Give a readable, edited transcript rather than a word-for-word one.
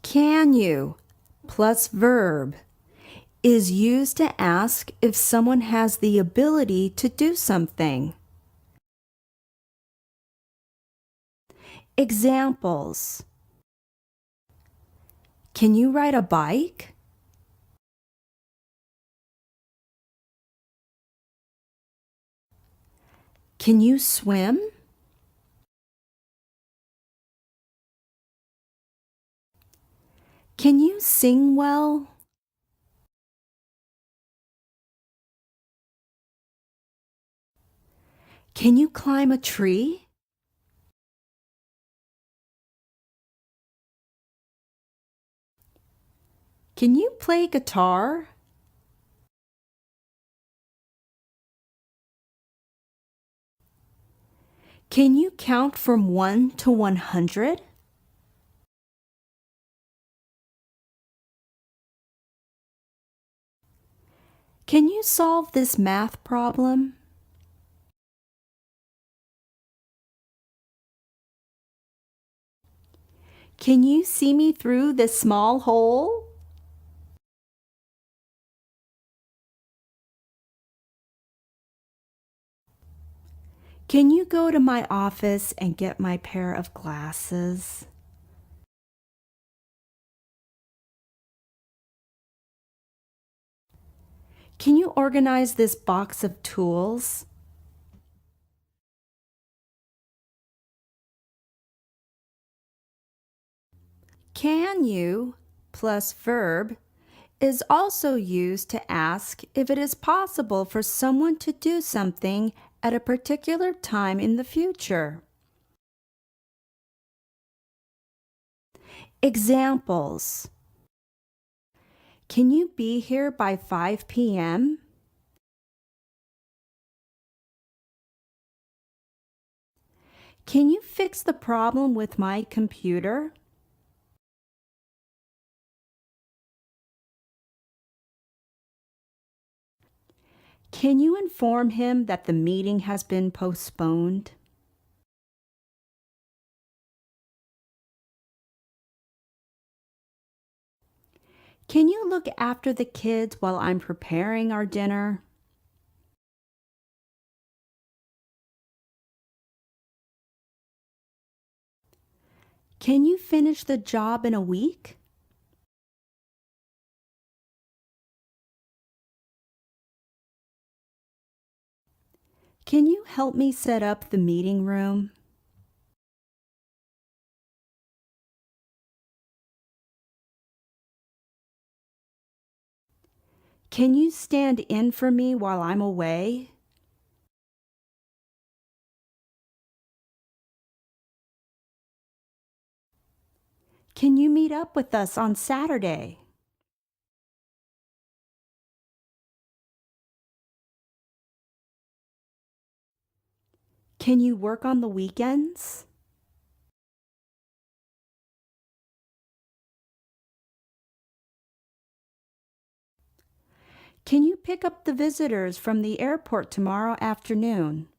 Can you plus verb is used to ask if someone has the ability to do something. Examples: can you ride a bike? Can you swim? Can you sing well? Can you climb a tree? Can you play guitar? Can you count from 1 to 100? Can you solve this math problem? Can you see me through this small hole? Can you go to my office and get my pair of glasses? Can you organize this box of tools? Can you plus verb is also used to ask if it is possible for someone to do something at a particular time in the future. Examples: can you be here by 5 p.m.? Can you fix the problem with my computer? Can you inform him that the meeting has been postponed? Can you look after the kids while I'm preparing our dinner? Can you finish the job in a week? Can you help me set up the meeting room? Can you stand in for me while I'm away? Can you meet up with us on Saturday? Can you work on the weekends? Can you pick up the visitors from the airport tomorrow afternoon?